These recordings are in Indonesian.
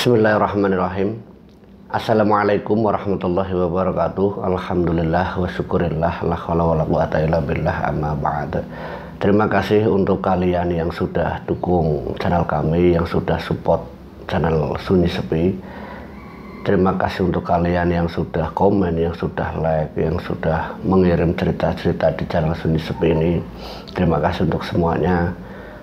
Bismillahirrahmanirrahim. Assalamualaikum warahmatullahi wabarakatuh. Alhamdulillah wa syukurillah, la haula wala quwata illa billah, amma ba'd. Terima kasih untuk kalian yang sudah dukung channel kami, yang sudah support channel Sunyi Sepi. Terima kasih untuk kalian yang sudah komen, yang sudah like, yang sudah mengirim cerita-cerita di channel Sunyi Sepi ini. Terima kasih untuk semuanya.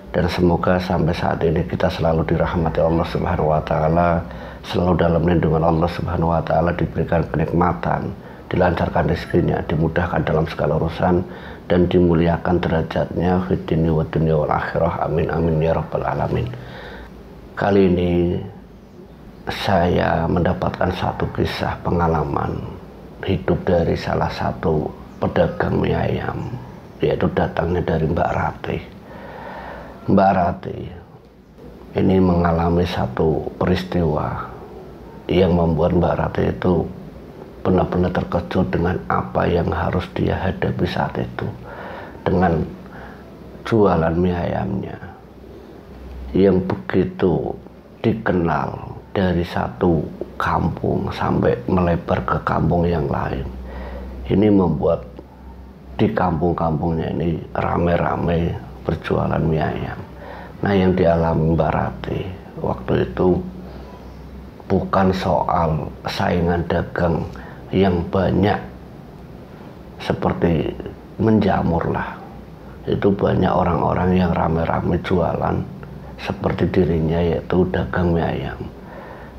Dan semoga sampai saat ini kita selalu dirahmati Allah Subhanahu wa Ta'ala, selalu dalam lindungan Allah Subhanahu wa Ta'ala, diberikan kenikmatan, dilancarkan rezekinya, dimudahkan dalam segala urusan, dan dimuliakan derajatnya fid dunya wa dunya wal akhirah. Amin amin ya rabbal alamin. Kali ini saya mendapatkan satu kisah pengalaman hidup dari salah satu pedagang mie ayam, yaitu datangnya dari Mbak Ratih. Mbak Ratih ini mengalami satu peristiwa yang membuat Mbak Ratih itu benar-benar terkejut dengan apa yang harus dia hadapi saat itu, dengan jualan mie ayamnya yang begitu dikenal dari satu kampung sampai melebar ke kampung yang lain. Ini membuat di kampung-kampungnya ini rame-rame berjualan mie ayam. Nah, yang dialami Mbak Ratih waktu itu bukan soal saingan dagang yang banyak seperti menjamur lah. Itu banyak orang-orang yang rame-rame jualan seperti dirinya, yaitu dagang mie ayam.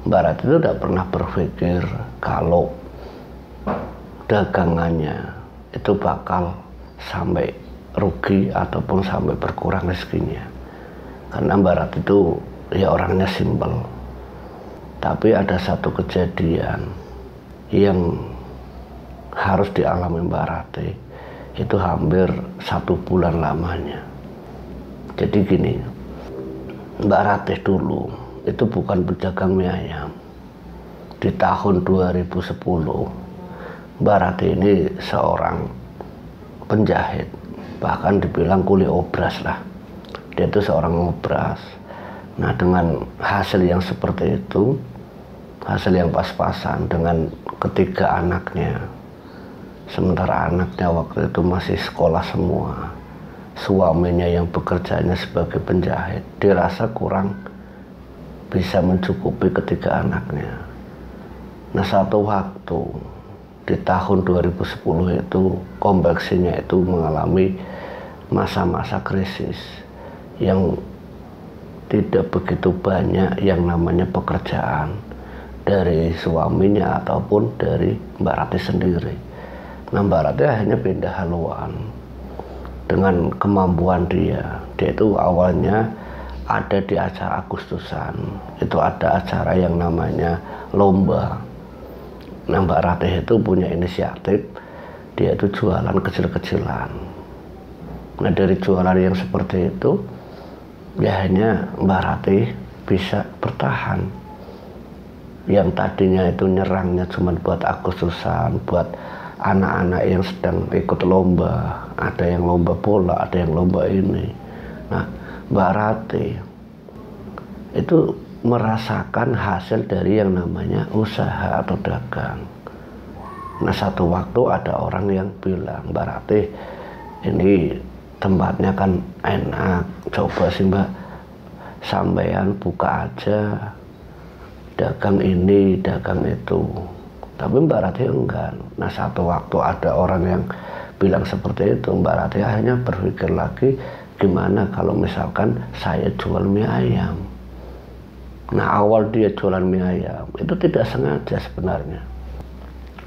Mbak Ratih itu tidak pernah berpikir kalau dagangannya itu bakal sampai rugi ataupun sampai berkurang rezekinya. Karena Mbak Ratih itu ya orangnya simpel. Tapi ada satu kejadian yang harus dialami Mbak Ratih, itu hampir 1 bulan lamanya. Jadi gini, Mbak Ratih dulu itu bukan pedagang mie ayam. Di tahun 2010 Mbak Ratih ini seorang penjahit, bahkan dibilang kuli obras lah. Dia itu seorang obras. Nah, dengan hasil yang seperti itu, hasil yang pas-pasan dengan ketiga anaknya, sementara anaknya waktu itu masih sekolah semua, suaminya yang bekerjanya sebagai penjahit, dirasa kurang bisa mencukupi ketiga anaknya. Nah, satu waktu di tahun 2010 itu kompleksinya itu mengalami masa-masa krisis yang tidak begitu banyak yang namanya pekerjaan dari suaminya ataupun dari Mbak Ratih sendiri. Nah, Mbak Ratih hanya pindah haluan dengan kemampuan dia. Dia itu awalnya ada di acara Agustusan, itu ada acara yang namanya lomba. Nah, Mbak Ratih itu punya inisiatif, dia itu jualan kecil-kecilan. Nah, dari jualan yang seperti itu, ya hanya Mbak Ratih bisa bertahan. Yang tadinya itu nyerangnya cuma buat Agustusan, buat anak-anak yang sedang ikut lomba, ada yang lomba bola, ada yang lomba ini. Nah, Mbak Ratih itu merasakan hasil dari yang namanya usaha atau dagang. Nah, satu waktu ada orang yang bilang, Mbak Ratih, ini tempatnya kan enak, coba sih Mbak, sampean buka aja dagang ini, dagang itu. Tapi Mbak Ratih enggak. Nah, satu waktu ada orang yang bilang seperti itu, Mbak Ratih akhirnya berpikir lagi, gimana kalau misalkan saya jual mie ayam. Nah, awal dia jualan mie ayam itu tidak sengaja sebenarnya.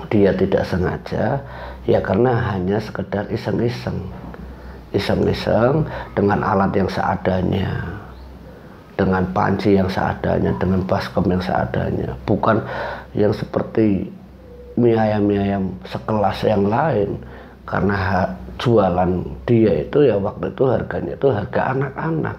Dia tidak sengaja ya karena hanya sekedar iseng-iseng dengan alat yang seadanya, dengan panci yang seadanya, dengan baskom yang seadanya, bukan yang seperti mie ayam sekelas yang lain. Karena jualan dia itu ya waktu itu harganya itu harga anak-anak,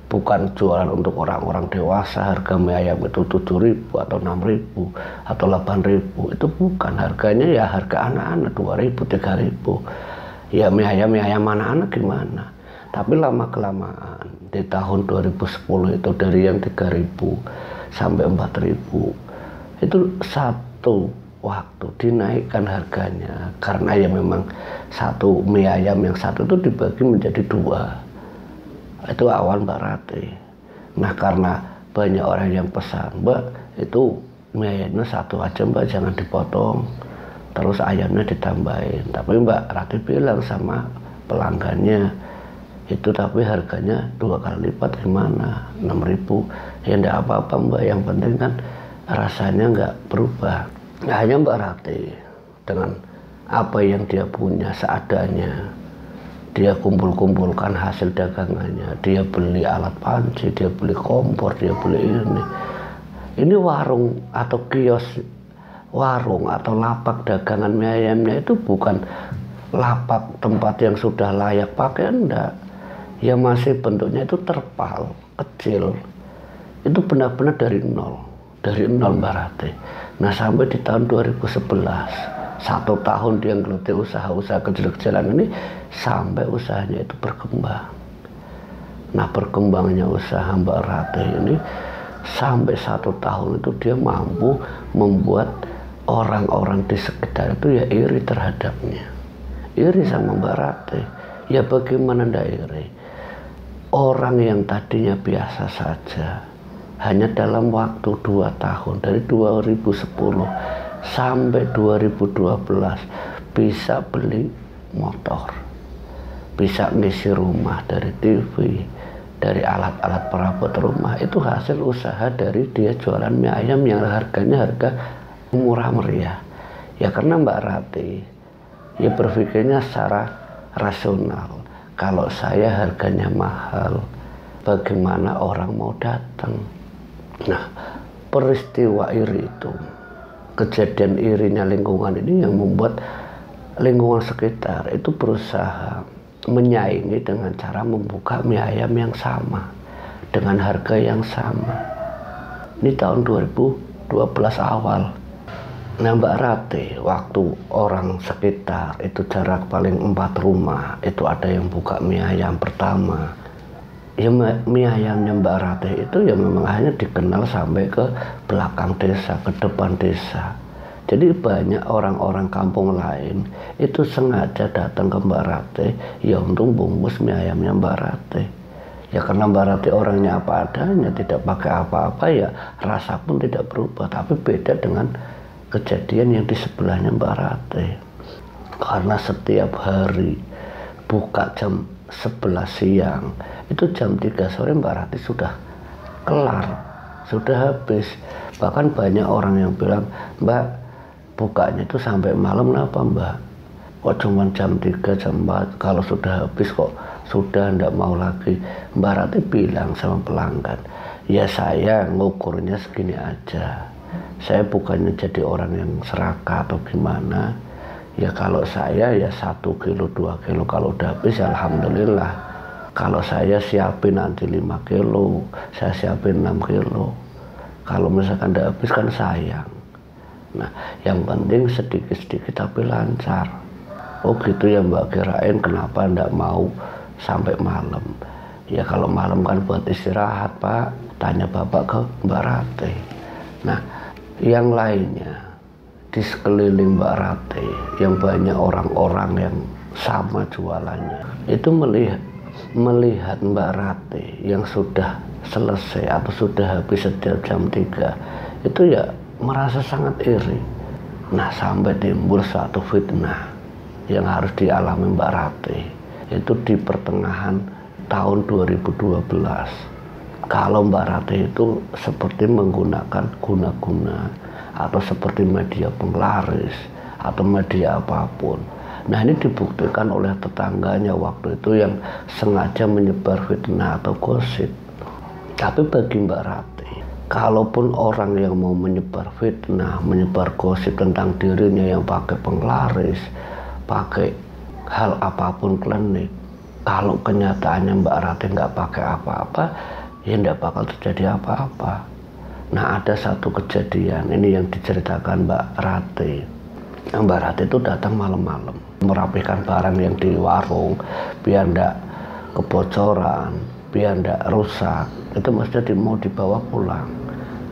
bukan jualan untuk orang-orang dewasa. Harga mie ayam itu 7.000 atau 6.000 atau 8.000, itu bukan. Harganya ya harga anak-anak 2.000, 3.000. Ya mie ayam anak-anak gimana. Tapi lama-kelamaan di tahun 2010 itu dari yang 3.000 sampai 4.000 itu satu waktu dinaikkan harganya, karena ya memang satu mie ayam yang satu itu dibagi menjadi 2. Itu awal Mbak Rati. Nah karena banyak orang yang pesan, Mbak itu mie ayamnya satu aja Mbak, jangan dipotong, terus ayamnya ditambahin. Tapi Mbak Rati bilang sama pelanggannya, itu tapi harganya 2 kali lipat, gimana? 6.000. Ya enggak apa-apa Mbak, yang penting kan rasanya nggak berubah. Nah, hanya Mbak Rati dengan apa yang dia punya seadanya, dia kumpul-kumpulkan hasil dagangannya, dia beli alat panci, dia beli kompor, dia beli ini warung atau kios, warung atau lapak dagangan mie ayamnya itu bukan lapak tempat yang sudah layak pakai, enggak. Ya masih bentuknya itu terpal, kecil. Itu benar-benar dari nol Mbak Rati. Nah sampai di tahun 2011, 1 tahun dia ngeluti usaha-usaha kecil-kecilan ini sampai usahanya itu berkembang. Nah berkembangnya usaha Mbak Rati ini sampai 1 tahun itu dia mampu membuat orang-orang di sekitar itu ya iri terhadapnya, iri sama Mbak Rati. Ya bagaimana ndak iri? Orang yang tadinya biasa saja, hanya dalam waktu 2 tahun dari 2010 sampai 2012 bisa beli motor, bisa ngisi rumah dari TV, dari alat-alat perabot rumah. Itu hasil usaha dari dia jualan mie ayam yang harganya harga murah meriah. Ya karena Mbak Rati ya berpikirnya secara rasional. Kalau saya harganya mahal, bagaimana orang mau datang? Nah, peristiwa iri itu, kejadian irinya lingkungan ini yang membuat lingkungan sekitar itu berusaha menyaingi dengan cara membuka mie ayam yang sama, dengan harga yang sama. Ini tahun 2012 awal. Nah Mbak Rati, waktu orang sekitar itu jarak paling 4 rumah itu ada yang buka mie ayam pertama, ya mie ayamnya Mbak Rati itu ya memang hanya dikenal sampai ke belakang desa, ke depan desa. Jadi banyak orang-orang kampung lain itu sengaja datang ke Mbak Rati ya untuk bungkus mie ayamnya Mbak Rati. Ya karena Mbak Rati orangnya apa adanya, tidak pakai apa-apa, ya rasa pun tidak berubah. Tapi beda dengan kejadian yang di sebelahnya Mbak Rati. Karena setiap hari buka jam 11 siang, itu jam 3 sore Mbak Rati sudah kelar, sudah habis. Bahkan banyak orang yang bilang, Mbak bukanya itu sampai malam, kenapa Mbak? Kok cuma jam 3, jam 4, kalau sudah habis kok sudah enggak mau lagi. Mbak Rati bilang sama pelanggan, ya saya ngukurnya segini aja. Saya bukannya jadi orang yang serakah atau gimana. Ya kalau saya ya 1 kilo 2 kilo, kalau udah habis alhamdulillah. Kalau saya siapin nanti 5 kilo, saya siapin 6 kilo. Kalau misalkan udah habis kan sayang. Nah yang penting sedikit-sedikit tapi lancar. Oh gitu ya Mbak, kirain kenapa ndak mau sampai malam. Ya kalau malam kan buat istirahat Pak, tanya Bapak ke Mbak Rati. Nah yang lainnya di sekeliling Mbak Rati yang banyak orang-orang yang sama jualannya itu melihat Mbak Rati yang sudah selesai atau sudah habis setiap jam 3 itu ya merasa sangat iri. Nah sampai timbul suatu fitnah yang harus dialami Mbak Rati itu di pertengahan tahun 2012. Kalau Mbak Rati itu seperti menggunakan guna-guna atau seperti media penglaris atau media apapun. Nah ini dibuktikan oleh tetangganya waktu itu yang sengaja menyebar fitnah atau gosip. Tapi bagi Mbak Rati, kalaupun orang yang mau menyebar fitnah, menyebar gosip tentang dirinya yang pakai penglaris, pakai hal apapun klinik, kalau kenyataannya Mbak Rati nggak pakai apa-apa, ya nggak bakal terjadi apa-apa. Nah ada satu kejadian ini yang diceritakan Mbak Rati. Mbak Rati itu datang malam-malam merapihkan barang yang di warung biar nggak kebocoran, biar tidak rusak, itu mesti mau dibawa pulang.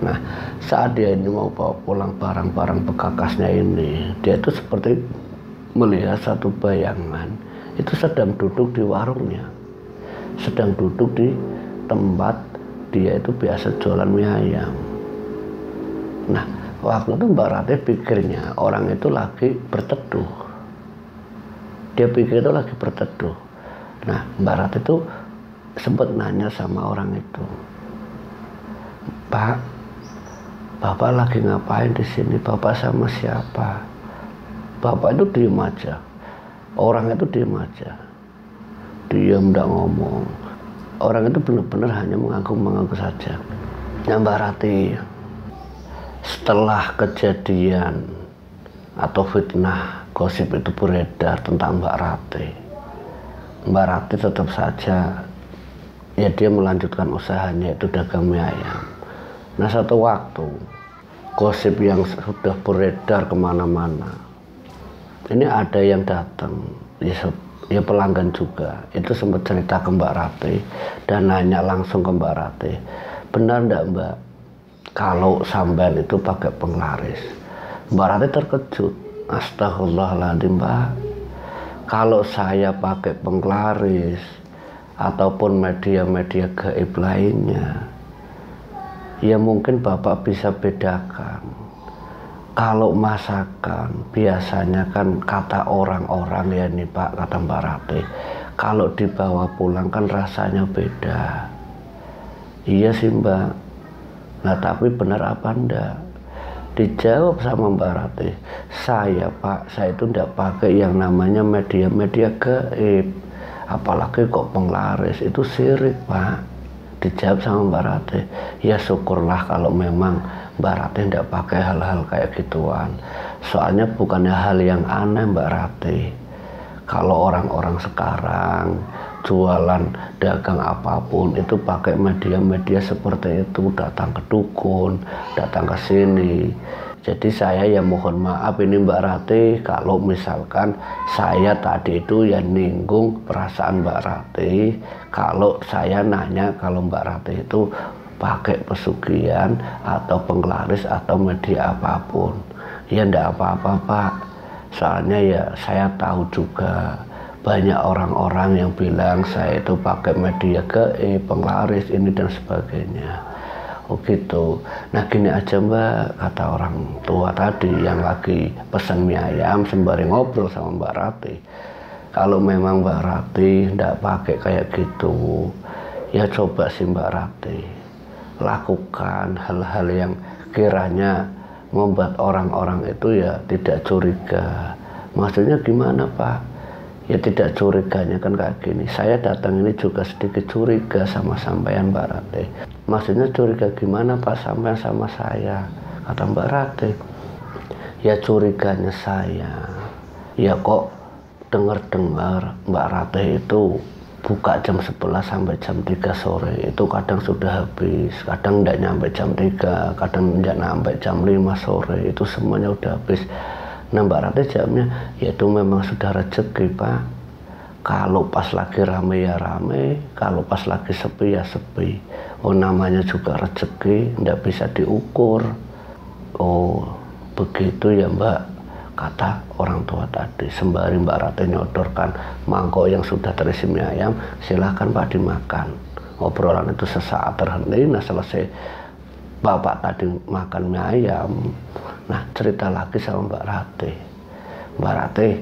Nah, saat dia ini mau bawa pulang barang-barang bekakasnya ini, dia itu seperti melihat satu bayangan, itu sedang duduk di warungnya, sedang duduk di tempat dia itu biasa jualan mie ayam. Nah, waktu itu Mbak Ratih pikirnya orang itu lagi berteduh. Dia pikir itu lagi berteduh. Nah, Mbak Ratih itu sempat nanya sama orang itu, "Pak, Bapak lagi ngapain di sini? Bapak sama siapa?" Bapak itu diem aja. Orang itu diem aja. Diam, tidak ngomong. Orang itu benar-benar hanya mengaku saja. Nah, Mbak Ratih, setelah kejadian atau fitnah gosip itu beredar tentang Mbak Ratih tetap saja ya dia melanjutkan usahanya, itu dagang mie ayam. Nah, satu waktu gosip yang sudah beredar kemana-mana, ini ada yang datang, ya pelanggan juga, itu sempat cerita ke Mbak Ratih dan nanya langsung ke Mbak Ratih, "Benar enggak Mbak kalau sampean itu pakai penglaris?" Mbak Ratih terkejut. "Astagfirullahaladzim Mbak, kalau saya pakai penglaris ataupun media-media gaib lainnya, ya mungkin Bapak bisa bedakan. Kalau masakan biasanya kan kata orang-orang ya nih Pak," kata Mbak Ratih, "kalau dibawa pulang kan rasanya beda." "Iya sih Mbak. Nah, tapi benar apa enggak?" Dijawab sama Mbak Ratih, "Saya Pak, saya itu enggak pakai yang namanya media-media gaib. Apalagi kok penglaris, itu syirik Pak." Dijawab sama Mbak Ratih, "Ya syukurlah kalau memang Mbak Ratih tidak pakai hal-hal kayak gituan. Soalnya bukannya hal yang aneh Mbak Ratih. Kalau orang-orang sekarang jualan dagang apapun itu pakai media-media seperti itu, datang ke dukun, datang ke sini. Jadi saya ya mohon maaf ini Mbak Ratih kalau misalkan saya tadi itu ya ninggung perasaan Mbak Ratih kalau saya nanya kalau Mbak Ratih itu pakai pesugihan atau penglaris atau media apapun. Ya enggak apa-apa Pak, soalnya ya saya tahu juga banyak orang-orang yang bilang saya itu pakai media gaib, penglaris ini dan sebagainya." "Oh gitu. Nah gini aja Mbak," kata orang tua tadi yang lagi pesan mie ayam sembari ngobrol sama Mbak Ratih, "Kalau memang Mbak Ratih tidak pakai kayak gitu, ya coba sih Mbak Ratih lakukan hal-hal yang kiranya membuat orang-orang itu ya tidak curiga." "Maksudnya gimana Pak?" "Ya tidak curiganya kan kayak gini, saya datang ini juga sedikit curiga sama sampean Mbak Ratih." "Maksudnya curiga gimana Pak sampean sama saya?" Kata Mbak Ratih, "Ya curiganya saya, ya kok dengar-dengar Mbak Ratih itu buka jam 11 sampai jam 3 sore, itu kadang sudah habis, kadang tidak nyampe jam 3, kadang tidak nyampe jam 5 sore, itu semuanya udah habis." Nah, Mbak Ratih jawabnya, "Ya itu memang sudah rezeki Pak. Kalau pas lagi rame ya rame, kalau pas lagi sepi ya sepi. Oh namanya juga rezeki, tidak bisa diukur." "Oh begitu ya Mbak," kata orang tua tadi sembari Mbak Ratih nyodorkan mangkok yang sudah terisi mie ayam. "Silahkan Pak dimakan." Obrolan itu sesaat terhenti. Nah selesai bapak tadi makan mie ayam, nah cerita lagi sama Mbak Ratih, "Mbak Ratih,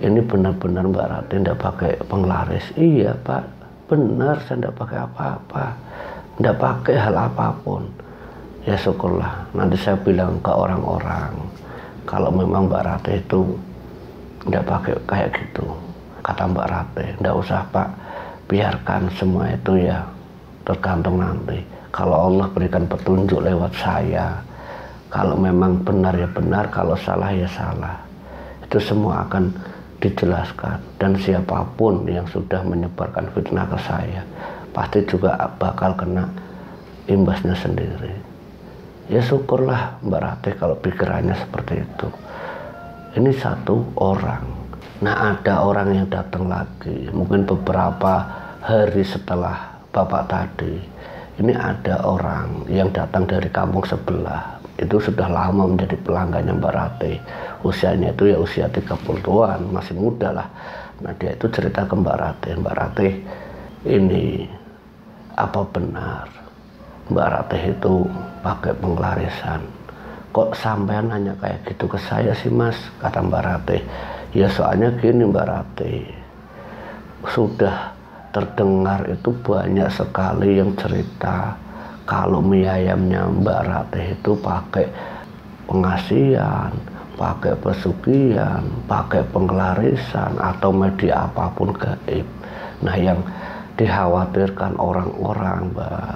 ini benar-benar Mbak Ratih tidak pakai penglaris?" "Iya Pak, benar saya tidak pakai apa-apa, tidak pakai hal apapun." "Ya syukurlah, nanti saya bilang ke orang-orang kalau memang Mbak Ratih itu tidak pakai kayak gitu." Kata Mbak Ratih, "Tidak usah Pak, biarkan semua itu ya tergantung nanti. Kalau Allah berikan petunjuk lewat saya, kalau memang benar ya benar, kalau salah ya salah. Itu semua akan dijelaskan, dan siapapun yang sudah menyebarkan fitnah ke saya pasti juga bakal kena imbasnya sendiri." Ya syukurlah Mbak Ratih kalau pikirannya seperti itu. Ini satu orang. Nah ada orang yang datang lagi, mungkin beberapa hari setelah bapak tadi, ini ada orang yang datang dari kampung sebelah. Itu sudah lama menjadi pelanggannya Mbak Ratih. Usianya itu ya usia 30-an, masih muda lah. Nah dia itu cerita ke Mbak Ratih, Mbak Ratih, ini apa benar Mbak Ratih itu pakai penglarisan? Kok sampean nanya kayak gitu ke saya sih Mas? Kata Mbak Ratih. Ya soalnya gini Mbak Ratih, sudah terdengar itu banyak sekali yang cerita kalau mie ayamnya Mbak Ratih itu pakai pengasian, pakai pesugihan, pakai penglarisan atau media apapun gaib. Nah yang dikhawatirkan orang-orang Mbak,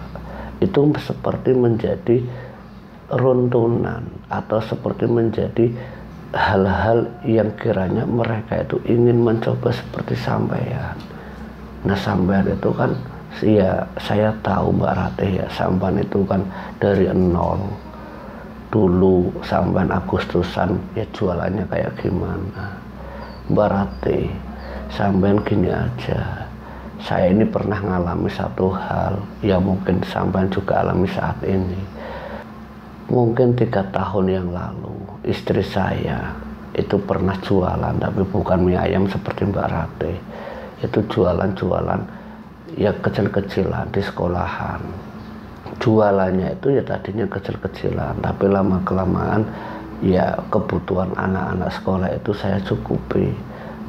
itu seperti menjadi runtunan atau seperti menjadi hal-hal yang kiranya mereka itu ingin mencoba seperti sampean. Nah sampean itu kan ya saya tahu Mbak Ratih ya, sampean itu kan dari nol dulu, sampean Agustusan ya jualannya kayak gimana. Mbak Ratih, sampean gini aja, saya ini pernah ngalami satu hal yang mungkin sampean juga alami saat ini. Mungkin 3 tahun yang lalu istri saya itu pernah jualan, tapi bukan mie ayam seperti Mbak Ratih. Itu jualan-jualan ya kecil-kecilan di sekolahan. Jualannya itu ya tadinya kecil-kecilan, tapi lama-kelamaan ya kebutuhan anak-anak sekolah itu saya cukupi.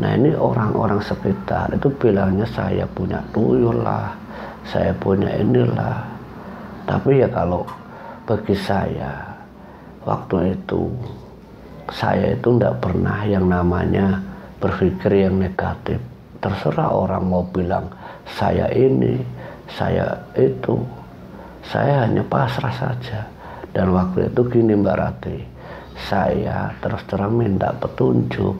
Nah ini orang-orang sekitar itu bilangnya saya punya tuyul lah, saya punya inilah. Tapi ya kalau bagi saya waktu itu, saya itu tidak pernah yang namanya berpikir yang negatif. Terserah orang mau bilang saya ini, saya itu, saya hanya pasrah saja. Dan waktu itu gini Mbak Ratih, saya terus terang minta petunjuk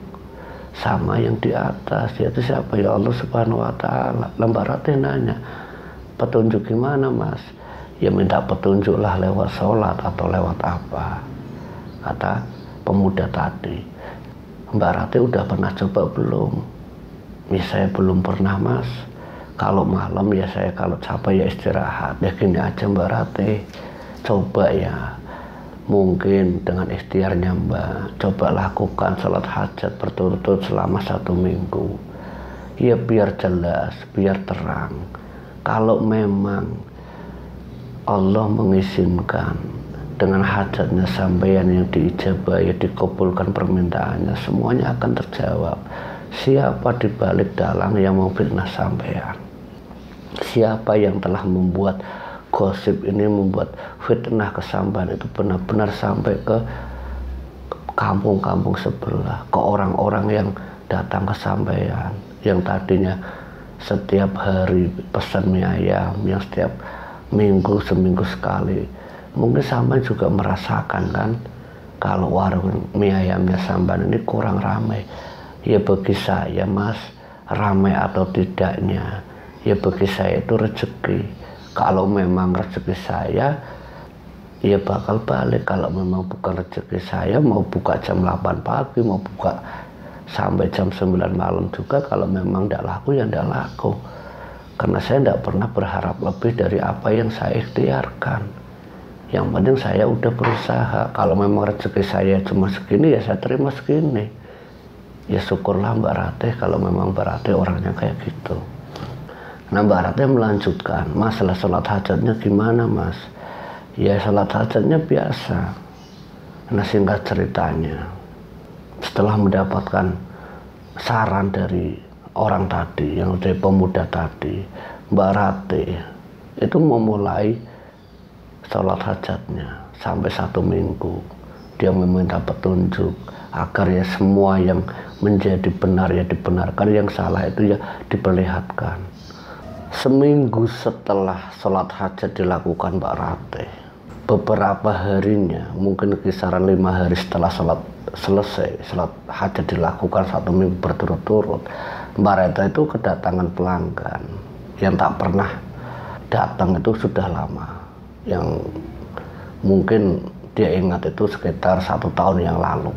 sama yang di atas, yaitu siapa? Ya Allah Subhanahu wa Ta'ala. Mbak Ratih nanya, petunjuk gimana Mas? Ya minta petunjuk lah lewat sholat atau lewat apa. Kata pemuda tadi, Mbak Ratih udah pernah coba belum? Ya saya belum pernah Mas. Kalau malam ya saya kalau capek ya istirahat. Ya gini aja Mbak Ratih, coba ya, mungkin dengan ikhtiarnya Mbak, coba lakukan sholat hajat berturut-turut selama 1 minggu. Ya biar jelas, biar terang. Kalau memang Allah mengizinkan dengan hajatnya sampeyan yang diijabah, ya dikabulkan permintaannya, semuanya akan terjawab. Siapa di balik dalang yang memfitnah sampeyan? Siapa yang telah membuat gosip ini, membuat fitnah kesampean itu benar-benar sampai ke kampung-kampung sebelah, ke orang-orang yang datang ke sampean, yang tadinya setiap hari pesan mie ayam, yang setiap minggu seminggu sekali. Mungkin sampean juga merasakan kan kalau warung mie ayamnya sampean ini kurang ramai. Ya bagi saya Mas, ramai atau tidaknya, ya bagi saya itu rezeki. Kalau memang rezeki saya, ya bakal balik. Kalau memang bukan rezeki saya, mau buka jam 8 pagi, mau buka sampai jam 9 malam juga, kalau memang tidak laku ya tidak laku. Karena saya tidak pernah berharap lebih dari apa yang saya ikhtiarkan. Yang penting saya udah berusaha. Kalau memang rezeki saya cuma segini, ya saya terima segini. Ya syukurlah Mbak Ratih kalau memang Mbak Ratih orangnya kayak gitu. Nah Mbak Ratih melanjutkan, masalah sholat hajatnya gimana Mas? Ya sholat hajatnya biasa. Nah singkat ceritanya, setelah mendapatkan saran dari orang tadi, yang dari pemuda tadi, Mbak Ratih itu memulai sholat hajatnya sampai 1 minggu. Dia meminta petunjuk agar ya semua yang menjadi benar ya dibenarkan, yang salah itu ya diperlihatkan. Seminggu setelah sholat hajat dilakukan Mbak Ratih, beberapa harinya, mungkin kisaran 5 hari setelah sholat selesai, sholat hajat dilakukan 1 minggu berturut-turut, Mbak Ratih itu kedatangan pelanggan yang tak pernah datang itu sudah lama, yang mungkin dia ingat itu sekitar 1 tahun yang lalu.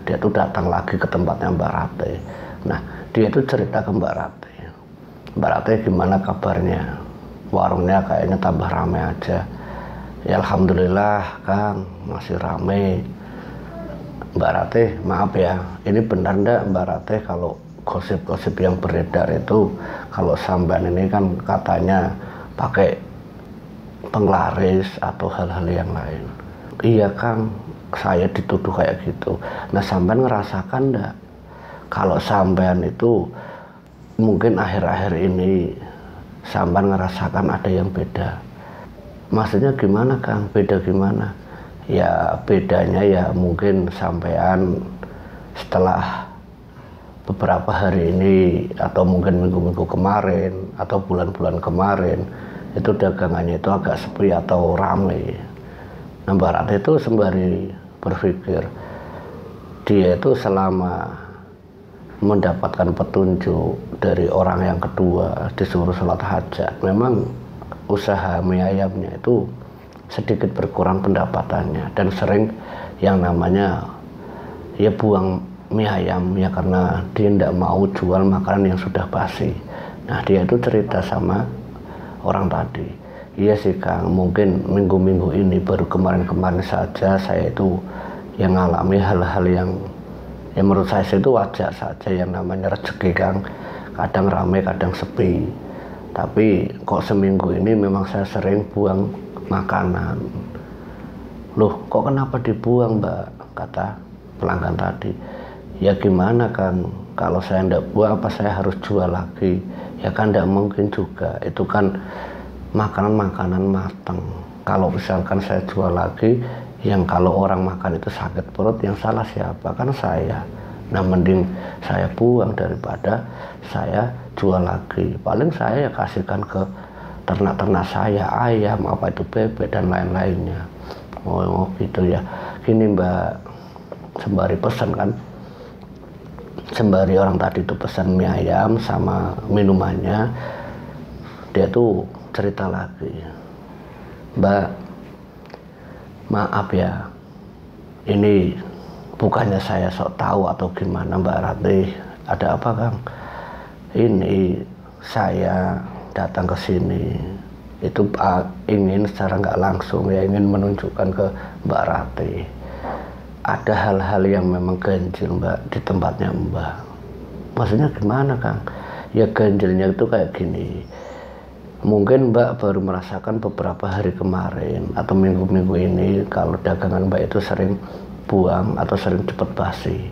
Dia tuh datang lagi ke tempatnya Mbak Ratih. Nah dia itu cerita ke Mbak Ratih, Mbak Ratih gimana kabarnya? Warungnya kayaknya tambah rame aja. Ya alhamdulillah Kang, masih rame. Mbak Ratih, maaf ya, ini benar ndak Mbak Ratih kalau gosip-gosip yang beredar itu kalau sampean ini kan katanya pakai penglaris atau hal-hal yang lain? Iya Kang, saya dituduh kayak gitu. Nah sampean ngerasakan ndak kalau sampean itu mungkin akhir-akhir ini sampean ngerasakan ada yang beda? Maksudnya gimana Kang? Beda gimana? Ya bedanya ya mungkin sampean setelah beberapa hari ini atau mungkin minggu-minggu kemarin atau bulan-bulan kemarin itu dagangannya itu agak sepi atau rame. Nah Mbak Ratih itu sembari berpikir dia itu selama mendapatkan petunjuk dari orang yang kedua disuruh sholat hajat, memang usaha mie ayamnya itu sedikit berkurang pendapatannya dan sering yang namanya ya buang mie ayam ya karena dia tidak mau jual makanan yang sudah basi. Nah dia itu cerita sama orang tadi, iya sih Kang, mungkin minggu-minggu ini baru kemarin-kemarin saja saya itu yang ngalami hal-hal yang ya menurut saya itu wajar saja, yang namanya rezeki Kang, kadang ramai kadang sepi. Tapi kok seminggu ini memang saya sering buang makanan. Loh kok kenapa dibuang Mbak, kata pelanggan tadi. Ya gimana Kang, kalau saya tidak buang apa saya harus jual lagi? Ya kan tidak mungkin juga, itu kan makanan-makanan matang. Kalau misalkan saya jual lagi, yang kalau orang makan itu sakit perut, yang salah siapa? Kan saya. Nah mending saya buang daripada saya jual lagi. Paling saya ya kasihkan ke ternak-ternak saya, ayam, apa itu bebek dan lain-lainnya. Oh gitu ya. Gini Mbak, sembari pesan kan, sembari orang tadi itu pesan mie ayam sama minumannya, dia tuh cerita lagi, Mbak, maaf ya, ini bukannya saya sok tahu atau gimana Mbak Ratih, ada apa Kang? Ini saya datang ke sini itu ingin secara nggak langsung ya ingin menunjukkan ke Mbak Ratih ada hal-hal yang memang ganjil Mbak di tempatnya Mbak. Maksudnya gimana Kang? Ya ganjilnya itu kayak gini. Mungkin Mbak baru merasakan beberapa hari kemarin atau minggu-minggu ini kalau dagangan Mbak itu sering buang atau sering cepat basi.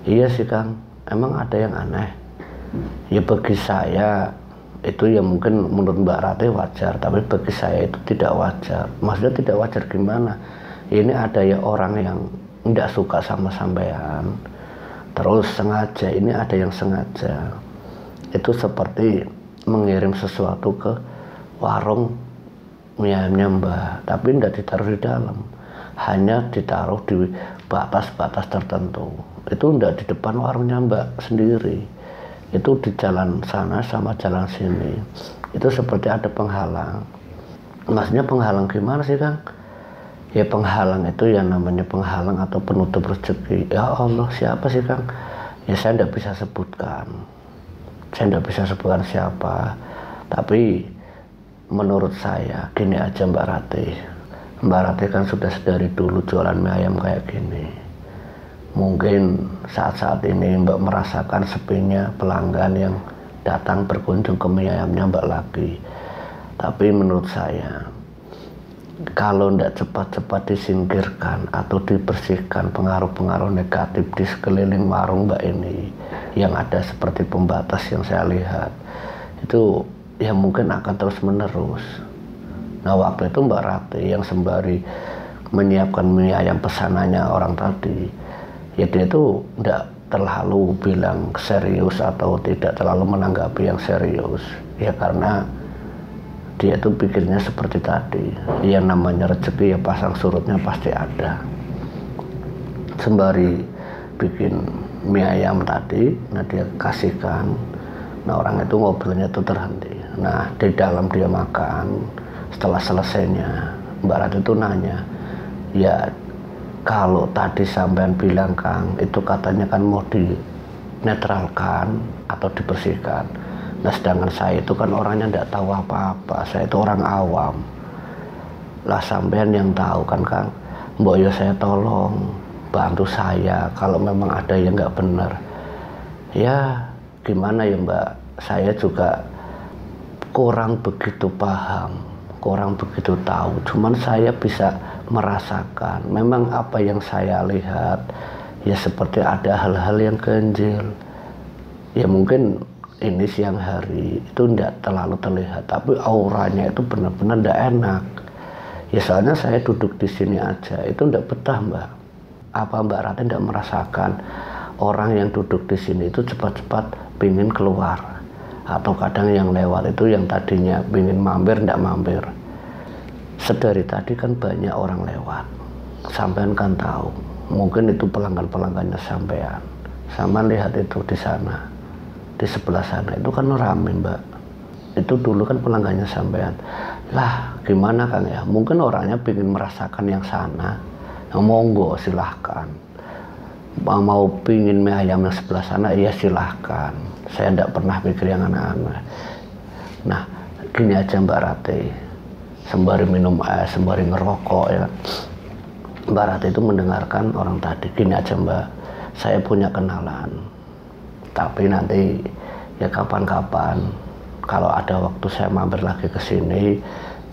Iya sih Kang, emang ada yang aneh? Ya bagi saya itu ya mungkin menurut Mbak Ratih wajar, tapi bagi saya itu tidak wajar. Maksudnya tidak wajar gimana? Ini ada ya orang yang tidak suka sama sampean, terus sengaja, ini ada yang sengaja. Itu seperti mengirim sesuatu ke warung mie ayamnya Mbak, tapi tidak ditaruh di dalam, hanya ditaruh di batas-batas tertentu. Itu tidak di depan warungnya Mbak sendiri, itu di jalan sana sama jalan sini. Itu seperti ada penghalang. Maksudnya penghalang gimana sih Kang? Ya penghalang itu yang namanya penghalang atau penutup rezeki. Ya Allah, siapa sih Kang? Ya saya tidak bisa sebutkan. Saya tidak bisa sebutkan siapa, tapi menurut saya gini aja Mbak Ratih. Mbak Ratih kan sudah sedari dulu jualan mie ayam kayak gini. Mungkin saat-saat ini Mbak merasakan sepinya pelanggan yang datang berkunjung ke mie ayamnya Mbak lagi. Tapi menurut saya kalau tidak cepat-cepat disingkirkan atau dibersihkan pengaruh-pengaruh negatif di sekeliling warung Mbak ini yang ada seperti pembatas yang saya lihat, itu ya mungkin akan terus menerus. Nah waktu itu Mbak Ratih yang sembari menyiapkan mie ayam pesanannya orang tadi, ya dia itu tidak terlalu bilang serius atau tidak terlalu menanggapi yang serius, ya karena dia tuh pikirnya seperti tadi, yang namanya rezeki ya pasang surutnya pasti ada. Sembari bikin mie ayam tadi, nah dia kasihkan, nah orang itu ngobrolnya tuh terhenti. Nah di dalam dia makan, setelah selesainya Mbak Ratih itu nanya, ya kalau tadi sampean bilang Kang, itu katanya kan mau dinetralkan atau dibersihkan, Nah sedangkan saya itu kan orangnya tidak tahu apa-apa, saya itu orang awam. Lah sampean yang tahu kan Kang, mbok ya saya tolong bantu saya kalau memang ada yang nggak benar. Ya gimana ya Mbak, saya juga kurang begitu paham, kurang begitu tahu. Cuman saya bisa merasakan, memang apa yang saya lihat ya seperti ada hal-hal yang ganjil. Ya mungkin ini siang hari itu tidak terlalu terlihat, tapi auranya itu benar-benar tidak enak. Ya soalnya saya duduk di sini aja itu tidak betah Mbak. Apa Mbak Ratih tidak merasakan orang yang duduk di sini itu cepat-cepat pingin keluar, atau kadang yang lewat itu yang tadinya pingin mampir tidak mampir. Sedari tadi kan banyak orang lewat, sampean kan tahu, mungkin itu pelanggan-pelanggannya sampean. Sampean lihat itu di sana, di sebelah sana itu kan rame Mbak. Itu dulu kan pelanggannya sampean. Lah gimana Kang ya, mungkin orangnya pingin merasakan yang sana. Nah, monggo silahkan. Mau pingin mie ayam yang sebelah sana, iya silahkan. Saya tidak pernah pikir yang aneh-aneh. Nah gini aja Mbak Ratih, sembari minum es, sembari ngerokok ya, Mbak Ratih itu mendengarkan orang tadi. Gini aja Mbak, saya punya kenalan, tapi nanti ya kapan-kapan kalau ada waktu saya mampir lagi ke sini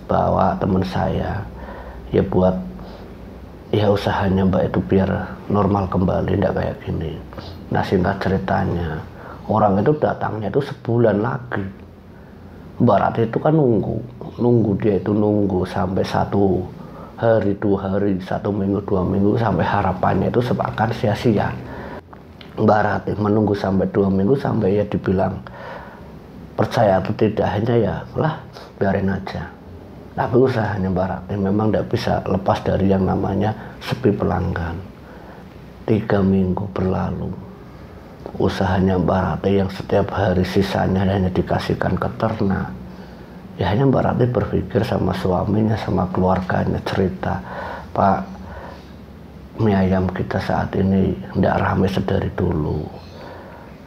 bawa teman saya, ya buat ya usahanya Mbak itu biar normal kembali, tidak kayak gini. Nah singkat ceritanya, orang itu datangnya itu sebulan lagi. Mbak Ratih itu kan nunggu dia itu nunggu sampai 1 hari, 2 hari, 1 minggu, 2 minggu, sampai harapannya itu seakan sia-sia. Mbak Ratih menunggu sampai 2 minggu, sampai ya dibilang percaya atau tidak, hanya ya lah biarin aja. Tapi usahanya Mbak Ratih memang tidak bisa lepas dari yang namanya sepi pelanggan. 3 minggu berlalu, usahanya Mbak Ratih yang setiap hari sisanya hanya dikasihkan ke ternak. Ya hanya Mbak Ratih berpikir sama suaminya, sama keluarganya, cerita, Pak, mie ayam kita saat ini tidak ramai sedari dulu.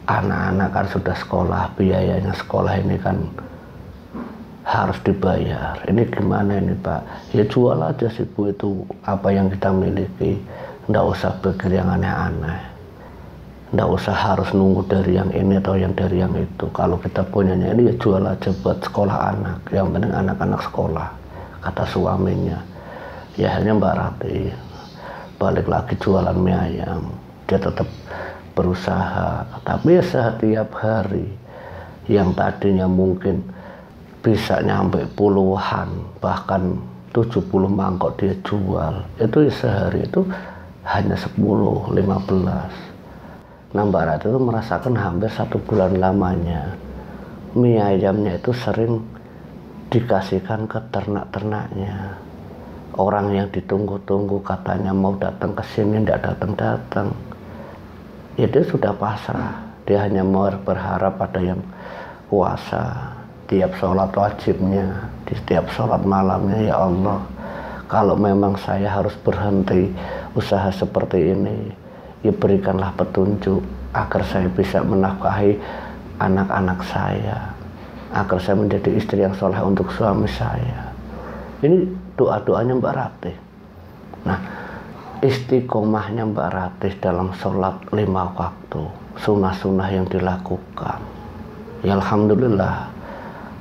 Anak-anak kan sudah sekolah, biayanya sekolah ini kan harus dibayar. Ini gimana ini Pak? Ya jual aja sih Bu, itu apa yang kita miliki. Nggak usah pikir yang aneh-aneh. Nggak usah harus nunggu dari yang ini atau yang dari yang itu. Kalau kita punyanya ini ya jual aja buat sekolah anak. Yang penting anak-anak sekolah, kata suaminya. Ya hanya Mbak Ratih balik lagi jualan mie ayam. Dia tetap berusaha, tapi ya setiap hari yang tadinya mungkin bisa nyampe puluhan, bahkan 70 mangkok dia jual, itu sehari itu hanya 10, 15. Nah Mbak Ratih itu merasakan hampir 1 bulan lamanya mie ayamnya itu sering dikasihkan ke ternak-ternaknya. Orang yang ditunggu-tunggu katanya mau datang ke sini tidak datang-datang. Ya dia sudah pasrah, dia hanya mau berharap pada yang puasa. Tiap sholat wajibnya, di setiap sholat malamnya, ya Allah, kalau memang saya harus berhenti usaha seperti ini, ya berikanlah petunjuk agar saya bisa menafkahi anak-anak saya, agar saya menjadi istri yang soleh untuk suami saya. Ini doa-doanya Mbak Ratih. Nah istiqomahnya Mbak Ratih dalam sholat 5 waktu, sunnah-sunnah yang dilakukan, ya alhamdulillah,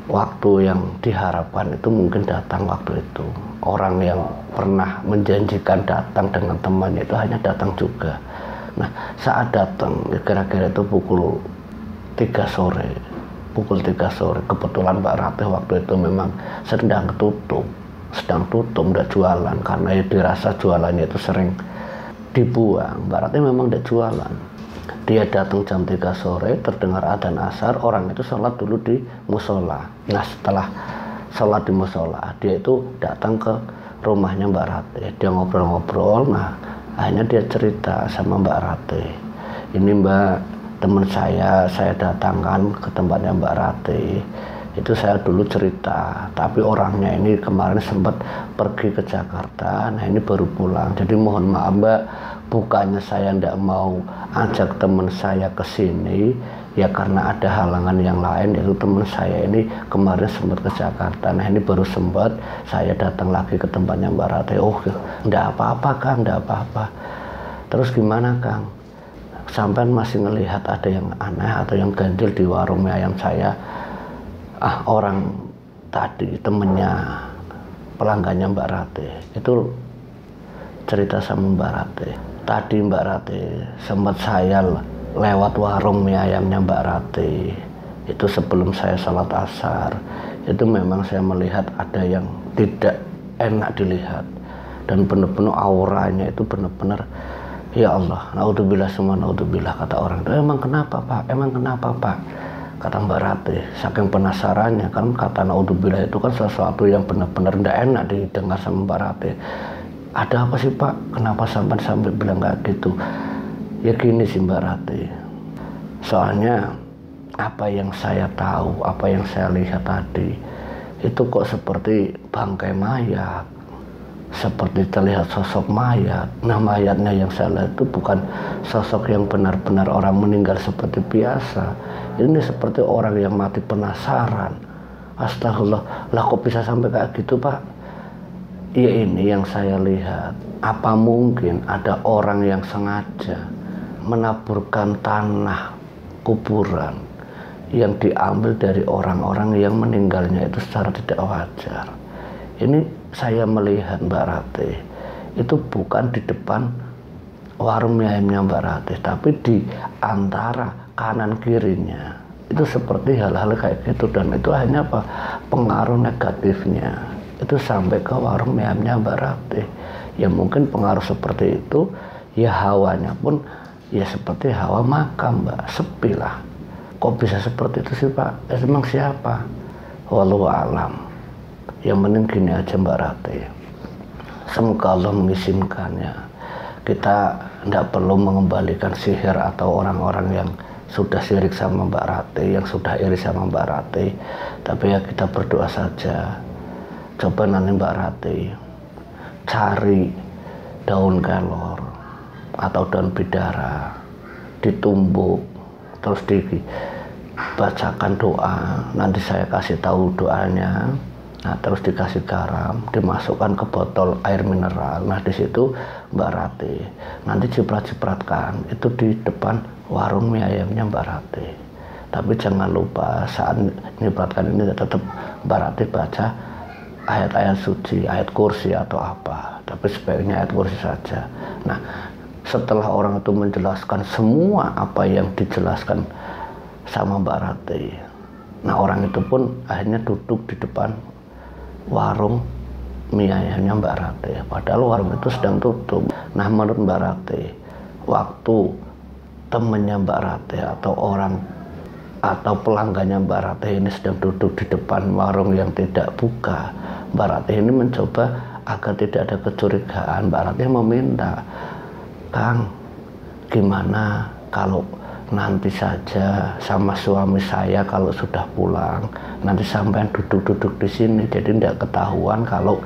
waktu yang diharapkan itu mungkin datang waktu itu. Orang yang pernah menjanjikan datang dengan temannya itu hanya datang juga. Nah saat datang ya kira-kira itu pukul 3 sore, kebetulan Mbak Ratih waktu itu memang sedang tutup, udah jualan, karena ya dirasa jualannya itu sering dibuang. Mbak Ratih memang udah jualan. Dia datang jam 3 sore, terdengar adzan asar, orang itu sholat dulu di musola. Nah setelah sholat di musola, dia itu datang ke rumahnya Mbak Ratih. Dia ngobrol-ngobrol, nah akhirnya dia cerita sama Mbak Ratih, ini Mbak, teman saya datangkan ke tempatnya Mbak Ratih. Itu saya dulu cerita, tapi orangnya ini kemarin sempat pergi ke Jakarta, nah ini baru pulang. Jadi mohon maaf Mbak, bukannya saya tidak mau ajak teman saya ke sini, Ya karena ada halangan yang lain, yaitu teman saya ini kemarin sempat ke Jakarta. Nah ini baru sempat saya datang lagi ke tempatnya Mbak Ratih. Oh enggak apa-apa Kang, enggak apa-apa. Terus gimana Kang? Sampai masih ngelihat ada yang aneh atau yang ganjil di warung mie ayam saya. Orang tadi temennya pelanggannya Mbak Ratih itu cerita sama Mbak Ratih. Tadi Mbak Ratih sempat saya lewat warung mie ayamnya Mbak Ratih itu sebelum saya salat asar. Itu memang saya melihat ada yang tidak enak dilihat, dan benar-benar auranya itu benar-benar, ya Allah, naudzubillah semua naudzubillah, kata orang itu. Emang kenapa Pak? Emang kenapa Pak? Kata Mbak Ratih, saking penasarannya, kan kata naudzubillah itu kan sesuatu yang benar-benar tidak enak didengar sama Mbak Ratih. Ada apa sih Pak? Kenapa sampai bilang kayak gitu? Ya gini sih Mbak Ratih, soalnya apa yang saya tahu, apa yang saya lihat tadi itu kok seperti bangkai mayat, seperti terlihat sosok mayat. Nah mayatnya yang saya lihat itu bukan sosok yang benar-benar orang meninggal seperti biasa. Ini seperti orang yang mati penasaran. Astagfirullah, lah kok bisa sampai kayak gitu Pak? Ya ini yang saya lihat. Apa mungkin ada orang yang sengaja menaburkan tanah kuburan yang diambil dari orang-orang yang meninggalnya itu secara tidak wajar. Ini saya melihat Mbak Ratih itu bukan di depan warung mie ayamnya Mbak Ratih, tapi di antara kanan kirinya itu seperti hal-hal kayak gitu. Dan itu hanya apa, pengaruh negatifnya itu sampai ke warung mie ayamnya Mbak Ratih. Ya mungkin pengaruh seperti itu, ya hawanya pun ya seperti hawa makam Mbak, sepi lah. Kok bisa seperti itu sih Pak? Emang siapa? Wallahu alam. Yang penting gini aja Mbak Ratih, semoga Allah mengizinkannya. Kita tidak perlu mengembalikan sihir atau orang-orang yang sudah syirik sama Mbak Ratih, yang sudah iri sama Mbak Ratih. Tapi ya kita berdoa saja. Coba nanti Mbak Ratih cari daun kelor atau daun bidara, ditumbuk, terus dibacakan doa. Nanti saya kasih tahu doanya. Nah terus dikasih garam, dimasukkan ke botol air mineral. Nah di situ Mbak Ratih nanti ciprat-cipratkan itu di depan warung mie ayamnya Mbak Ratih. Tapi jangan lupa saat nyipratkan ini tetap Mbak Ratih baca ayat-ayat suci, ayat kursi atau apa. Tapi sebaiknya ayat kursi saja. Nah setelah orang itu menjelaskan semua apa yang dijelaskan sama Mbak Ratih, nah orang itu pun akhirnya duduk di depan warung mie ayamnya Mbak Ratih, padahal warung itu sedang tutup. Nah menurut Mbak Ratih, waktu temennya Mbak Ratih atau orang atau pelanggannya Mbak Ratih ini sedang duduk di depan warung yang tidak buka, Mbak Ratih ini mencoba agar tidak ada kecurigaan. Mbak Ratih meminta, Kang, gimana kalau nanti saja sama suami saya kalau sudah pulang, nanti sampean duduk-duduk di sini, jadi tidak ketahuan kalau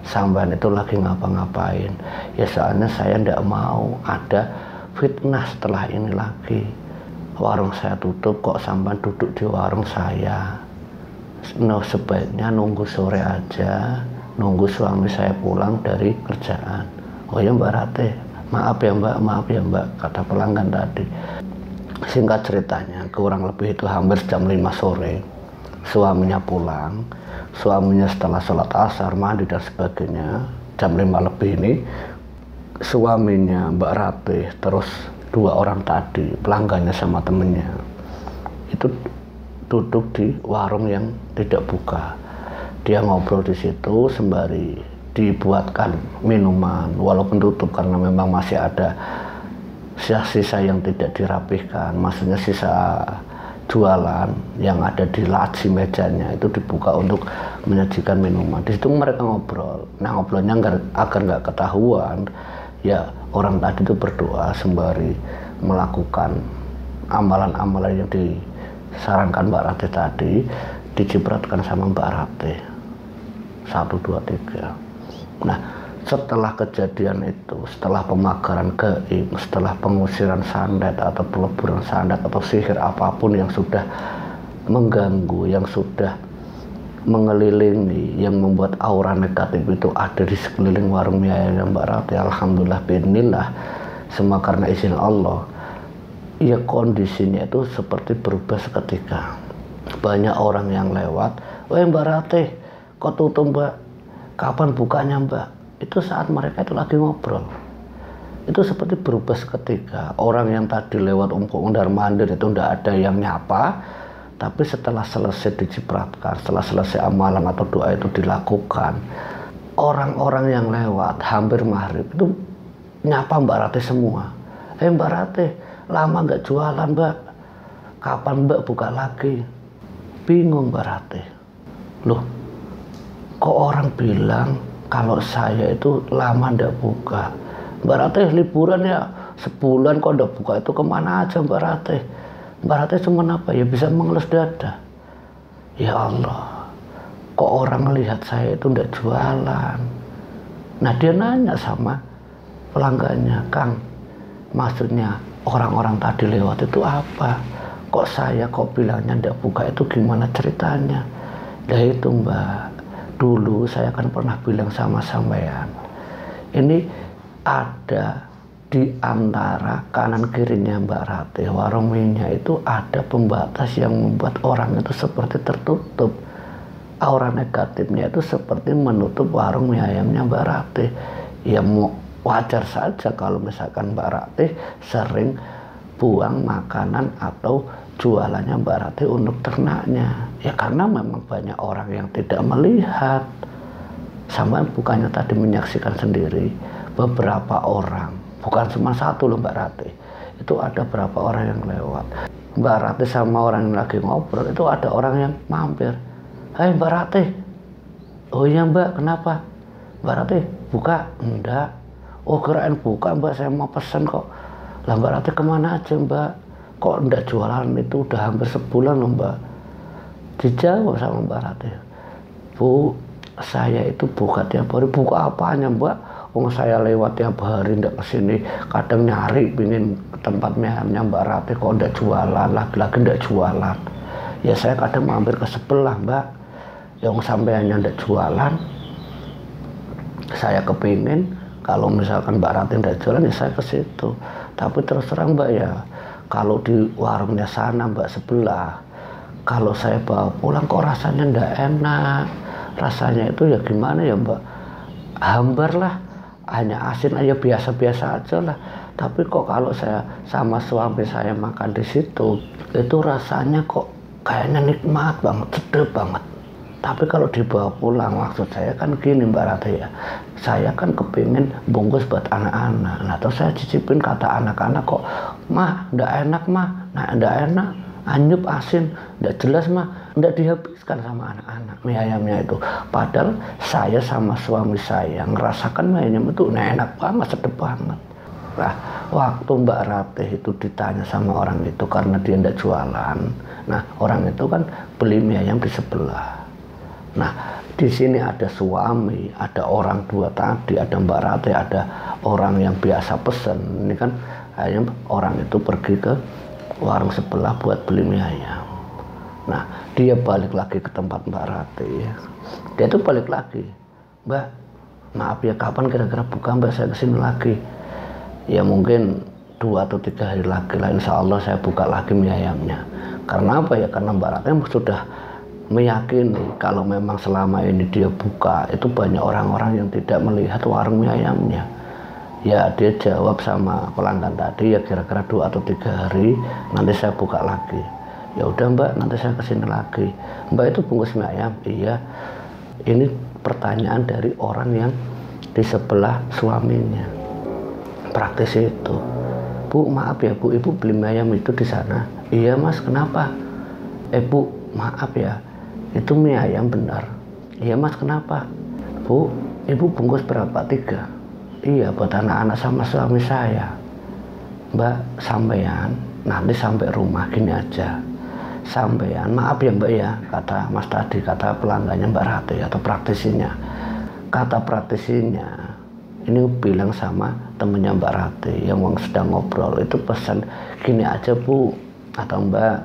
sampean itu lagi ngapa-ngapain. Ya soalnya saya tidak mau ada fitnah setelah ini lagi. Warung saya tutup kok sampean duduk di warung saya. No, sebaiknya nunggu sore aja, nunggu suami saya pulang dari kerjaan. Oh ya Mbak Ratih, maaf ya Mbak, kata pelanggan tadi. Singkat ceritanya, kurang lebih itu hampir jam 5 sore, suaminya pulang. Suaminya setelah sholat asar, mandi dan sebagainya, jam 5 lebih ini, suaminya Mbak Ratih, terus 2 orang tadi, pelanggannya sama temennya, itu duduk di warung yang tidak buka. Dia ngobrol di situ sembari dibuatkan minuman, walaupun tutup karena memang masih ada sisa-sisa yang tidak dirapihkan, maksudnya sisa jualan yang ada di laci mejanya itu dibuka untuk menyajikan minuman. Di situ mereka ngobrol. Nah ngobrolnya agar nggak ketahuan, ya orang tadi itu berdoa sembari melakukan amalan-amalan yang disarankan Mbak Ratih tadi, dicipratkan sama Mbak Ratih 1, 2, 3. Nah Setelah kejadian itu, setelah pemagaran gaib, setelah pengusiran santet atau peleburan santet atau sihir apapun yang sudah mengganggu, yang sudah mengelilingi, yang membuat aura negatif itu ada di sekeliling warung mie ayam Mbak Rati, alhamdulillah binillah, semua karena izin Allah. Ya kondisinya itu seperti berubah seketika. Banyak orang yang lewat, "Weh Mbak Rati, kok tutup Mbak? Kapan bukanya Mbak?" Itu saat mereka itu lagi ngobrol. Itu seperti berubah seketika. Orang yang tadi lewat mondar mandir itu tidak ada yang nyapa, tapi setelah selesai dicipratkan, setelah selesai amalan atau doa itu dilakukan, orang-orang yang lewat hampir maghrib itu nyapa Mbak Rati semua. Mbak Rati, lama nggak jualan Mbak, kapan Mbak buka lagi?" Bingung Mbak Rati, loh kok orang bilang kalau saya itu lama ndak buka. Mbak Rati liburan ya sebulan kok ndak buka, itu kemana aja Mbak Rati? Mbak Rati cuma apa ya, bisa mengelus dada. Ya Allah, kok orang melihat saya itu ndak jualan. Nah dia nanya sama pelanggannya, "Kang, maksudnya orang-orang tadi lewat itu apa? Kok saya kok bilangnya ndak buka, itu gimana ceritanya?" Nah itu Mbak, dulu saya kan pernah bilang sama sampean, ini ada di antara kanan kirinya Mbak Rati, warung mie-nya itu ada pembatas yang membuat orang itu seperti tertutup. Aura negatifnya itu seperti menutup warung mie ayamnya Mbak Rati. Ya wajar saja kalau misalkan Mbak Rati sering buang makanan atau jualannya Mbak Rati untuk ternaknya. Ya karena memang banyak orang yang tidak melihat. Sama bukannya tadi menyaksikan sendiri, beberapa orang, bukan cuma satu loh Mbak Rati, itu ada berapa orang yang lewat. Mbak Rati sama orang yang lagi ngobrol, itu ada orang yang mampir. "Hai Mbak Rati." "Oh iya Mbak, kenapa?" "Mbak Rati buka?" "Enggak." "Oh kirain buka Mbak, saya mau pesen kok." "Lah Mbak Rati kemana aja Mbak? Kok enggak jualan, itu udah hampir sebulan loh Mbak." Dijawab sama Mbak Rati, "Bu, saya itu buka tiap hari." "Buka apanya Mbak? Oh saya lewat tiap hari ndak kesini, kadang nyari pingin ke tempat mie-nya Mbak Rati kok ndak jualan, lagi-lagi ndak jualan. Ya saya kadang mampir ke sebelah Mbak, yang sampeannya ndak jualan, saya kepingin kalau misalkan Mbak Rati ndak jualan ya saya ke situ. Tapi terus terang Mbak ya, kalau di warungnya sana Mbak sebelah, kalau saya bawa pulang kok rasanya ndak enak. Rasanya itu ya gimana ya Mbak, hambar lah, hanya asin aja, biasa-biasa aja lah. Tapi kok kalau saya sama suami saya makan di situ, itu rasanya kok kayaknya nikmat banget, sedap banget. Tapi kalau dibawa pulang, maksud saya kan gini Mbak Rati ya, saya kan kepingin bungkus buat anak-anak. Nah terus saya cicipin, kata anak-anak kok, "Mah, ndak enak mah, nah ndak enak, anyup asin, ndak jelas mah," ndak dihabiskan sama anak-anak mie ayamnya itu. Padahal saya sama suami saya ngerasakan mie ayam itu enak banget, sedap banget. Nah waktu Mbak Rati itu ditanya sama orang itu, karena dia ndak jualan, nah orang itu kan beli mie ayam di sebelah. Nah di sini ada suami, ada orang tua tadi, ada Mbak Rati, ada orang yang biasa pesen. Ini kan ayam, orang itu pergi ke warung sebelah buat beli mie ayam. Nah dia balik lagi ke tempat Mbak Rati ya. Dia tuh balik lagi, "Mbak, maaf ya, kapan kira-kira buka Mbak, saya kesini lagi." Ya mungkin 2 atau 3 hari lagi lah, insya Allah saya buka lagi mie ayamnya. Karena apa ya, karena Mbak Rati sudah meyakini kalau memang selama ini dia buka itu banyak orang-orang yang tidak melihat warung mie ayamnya. Ya dia jawab sama pelanggan tadi, ya kira-kira 2 atau 3 hari nanti saya buka lagi. Ya udah Mbak, nanti saya kesini lagi. "Mbak, itu bungkus mie ayam?" "Iya." Ini pertanyaan dari orang yang di sebelah suaminya, praktisi itu. "Bu, maaf ya Bu, Ibu beli mie ayam itu di sana?" "Iya Mas, kenapa?" Bu, maaf ya, itu mie ayam benar?" "Iya Mas, kenapa?" "Bu, Ibu bungkus berapa? 3? "Iya, buat anak-anak sama suami saya." "Mbak, sampean nanti sampai rumah gini aja, sampean maaf ya Mbak ya," kata Mas tadi, kata pelanggannya Mbak Rati atau praktisinya, kata praktisinya, ini bilang sama temennya Mbak Rati yang sedang ngobrol, itu pesan gini aja Bu atau Mbak,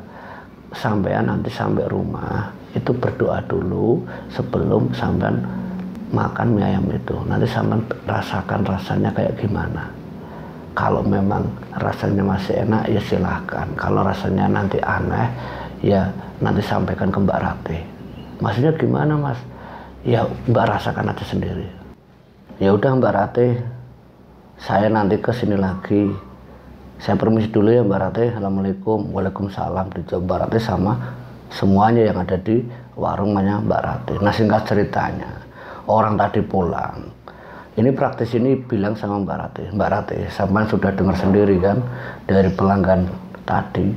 sampean nanti sampai rumah itu berdoa dulu sebelum sampean makan mie ayam itu, nanti sampean rasakan rasanya kayak gimana. Kalau memang rasanya masih enak ya silahkan, kalau rasanya nanti aneh ya nanti sampaikan ke Mbak Rati. Maksudnya gimana Mas? Ya Mbak rasakan aja sendiri. Ya udah Mbak Rati, saya nanti kesini lagi, saya permisi dulu ya Mbak Rati. Assalamualaikum. Waalaikumsalam. Dijawab Mbak Rati sama semuanya yang ada di warungnya Mbak Rati. Nah singkat ceritanya, orang tadi pulang, ini praktis ini bilang sama Mbak Rati, sampai sudah dengar sendiri kan dari pelanggan tadi,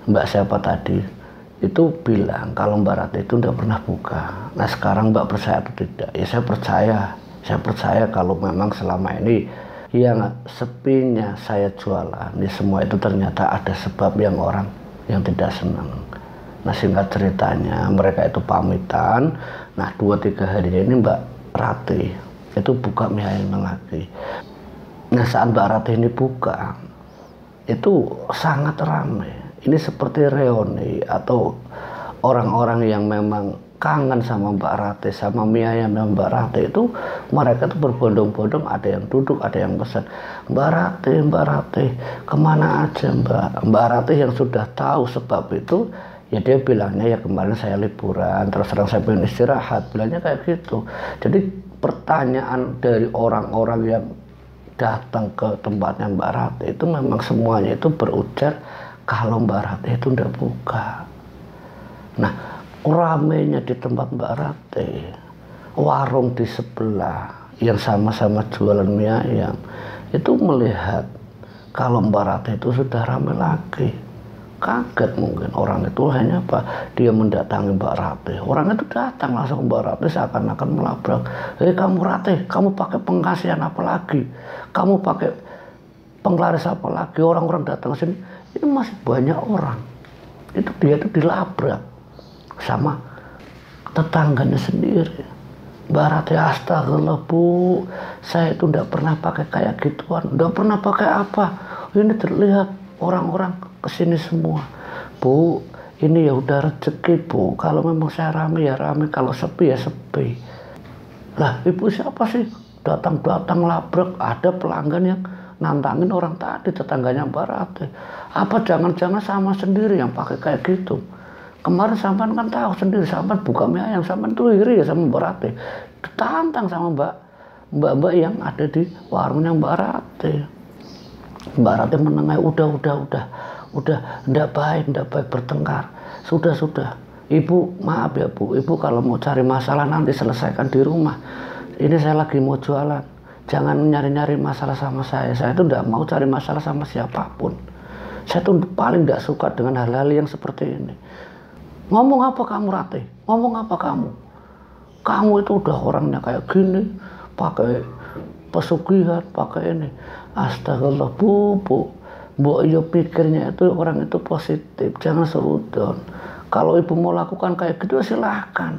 Mbak siapa tadi itu bilang kalau Mbak Rati itu tidak pernah buka. Nah sekarang Mbak percaya atau tidak? Ya saya percaya kalau memang selama ini yang sepinya saya jualan, ini semua itu ternyata ada sebab yang orang yang tidak senang. Nah singkat ceritanya mereka itu pamitan. Nah 2-3 hari ini Mbak Rati itu buka mie ayam lagi. Nah saat Mbak Rati ini buka itu sangat ramai. Ini seperti reuni atau orang-orang yang memang kangen sama Mbak Rati, sama mie ayam dan Mbak Rati itu, mereka tuh berbondong-bondong, ada yang duduk, ada yang pesan, Mbak Rati, kemana aja Mbak? Mbak Rati yang sudah tahu sebab itu, ya dia bilangnya ya kemarin saya liburan, terus terang saya pengen istirahat, bilangnya kayak gitu. Jadi pertanyaan dari orang-orang yang datang ke tempatnya Mbak Rati itu memang semuanya itu berujar kalau Mbak Rati itu tidak buka. Nah ramainya di tempat Mbak Rati, warung di sebelah yang sama-sama jualan mie ayam itu melihat kalau Mbak Rati itu sudah ramai lagi. Kaget mungkin orang itu, hanya apa, dia mendatangi Mbak Rati, orang itu datang langsung ke Mbak Rati seakan-akan melabrak. Kamu Rati, kamu pakai pengkasihan apa lagi, kamu pakai penglaris apa lagi, orang-orang datang ke sini. Ini masih banyak orang, itu dia itu dilabrak sama tetangganya sendiri. Mbak Rati, astagfirullah Bu, saya itu tidak pernah pakai kayak gituan, tidak pernah pakai apa, ini terlihat orang-orang kesini semua. Bu, ini ya udah rezeki Bu, kalau memang saya rame ya rame, kalau sepi ya sepi. Lah ibu siapa sih datang-datang labrak? Ada pelanggan yang nantangin orang tadi, tetangganya Mbak Rati. Apa jangan-jangan sama sendiri yang pakai kayak gitu? Kemarin sampean kan tahu sendiri, sampean buka mie ayam, sampean tuh iri ya sama Mbak Rati, ditantang sama mbak-mbak yang ada di warungnya Mbak Rati. Mbak Rati menengahi, udah, ndak baik bertengkar, sudah. Ibu maaf ya Bu, ibu kalau mau cari masalah nanti selesaikan di rumah. Ini saya lagi mau jualan, jangan nyari-nyari masalah sama saya itu ndak mau cari masalah sama siapapun. Saya tuh paling ndak suka dengan hal-hal yang seperti ini. Ngomong apa kamu Rati? Ngomong apa kamu? Kamu itu udah orangnya kayak gini, pakai pesugihan, pakai ini. Astagfirullah Bu, Mbok yo pikirnya itu orang itu positif, jangan seudon. Kalau ibu mau lakukan kayak gitu silahkan.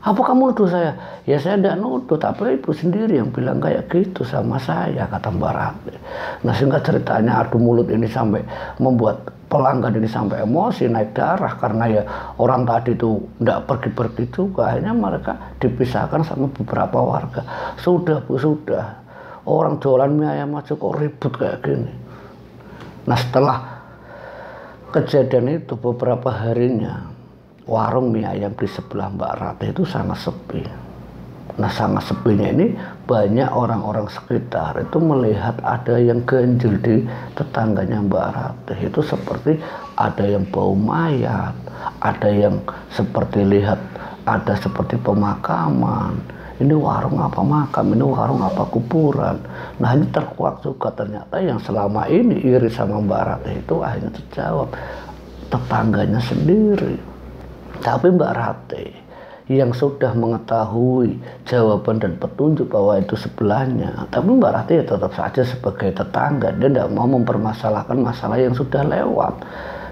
Apa kamu nuduh saya? Ya saya tidak nuduh, tapi ibu sendiri yang bilang kayak gitu sama saya, kata Mbak Rati. Nah singkat ceritanya adu mulut ini sampai membuat pelanggan ini sampai emosi, naik darah, karena ya orang tadi itu tidak pergi-pergi juga. Akhirnya mereka dipisahkan sama beberapa warga. Sudah Bu, sudah. Orang jualan mie ayam aja kok ribut kayak gini. Nah setelah kejadian itu beberapa harinya, warung mie ayam di sebelah Mbak Rati itu sangat sepi. Nah sangat sepinya ini banyak orang-orang sekitar itu melihat ada yang ganjil di tetangganya Mbak Rati. Itu seperti ada yang bau mayat, ada yang seperti lihat ada seperti pemakaman. Ini warung apa makam, ini warung apa kuburan. Nah ini terkuak juga ternyata yang selama ini iri sama Mbak Rati itu akhirnya terjawab tetangganya sendiri. Tapi Mbak Rati yang sudah mengetahui jawaban dan petunjuk bahwa itu sebelahnya, tapi Mbak Rati ya tetap saja sebagai tetangga, dia tidak mau mempermasalahkan masalah yang sudah lewat.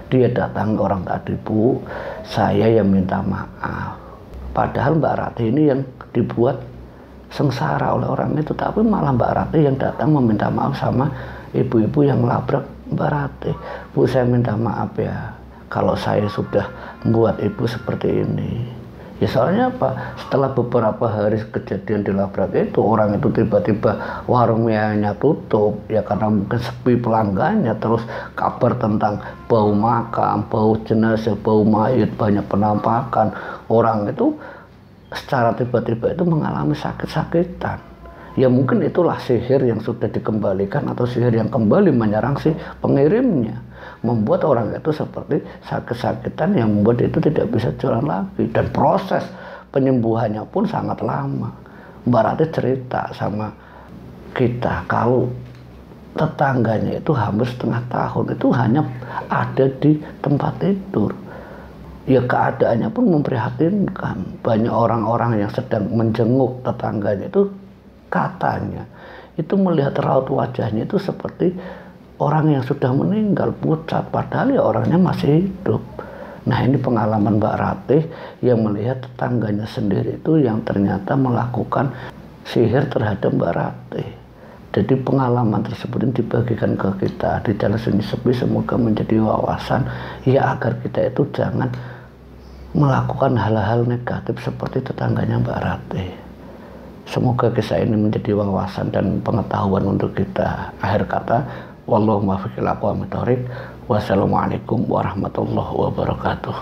Dia datang ke orang tadi, Bu, saya yang minta maaf. Padahal Mbak Rati ini yang dibuat sengsara oleh orang itu, tapi malah Mbak Ratih yang datang meminta maaf sama ibu-ibu yang melabrak Mbak Ratih. Bu, saya minta maaf ya kalau saya sudah membuat ibu seperti ini. Ya soalnya apa? Setelah beberapa hari kejadian dilabrak itu, orang itu tiba-tiba warung mianya tutup, ya karena mungkin sepi pelanggannya, terus kabar tentang bau makam, bau jenazah, bau mayat, banyak penampakan. Orang itu secara tiba-tiba itu mengalami sakit-sakitan. Ya mungkin itulah sihir yang sudah dikembalikan atau sihir yang kembali menyerang si pengirimnya, membuat orang itu seperti sakit-sakitan yang membuat itu tidak bisa jualan lagi, dan proses penyembuhannya pun sangat lama. Mbak Ratih cerita sama kita kalau tetangganya itu hampir setengah tahun itu hanya ada di tempat tidur. Ya keadaannya pun memprihatinkan. Banyak orang-orang yang sedang menjenguk tetangganya itu katanya itu melihat raut wajahnya itu seperti orang yang sudah meninggal, pucat, padahal ya orangnya masih hidup. Nah ini pengalaman Mbak Ratih yang melihat tetangganya sendiri itu yang ternyata melakukan sihir terhadap Mbak Ratih. Jadi pengalaman tersebut ini dibagikan ke kita di Jalan Sunyi Sepi, semoga menjadi wawasan ya agar kita itu jangan melakukan hal-hal negatif seperti tetangganya Mbak Ratih. Semoga kisah ini menjadi wawasan dan pengetahuan untuk kita. Akhir kata, wallahu muwaffiq ila aqwamit thoriq. Wassalamualaikum warahmatullahi wabarakatuh.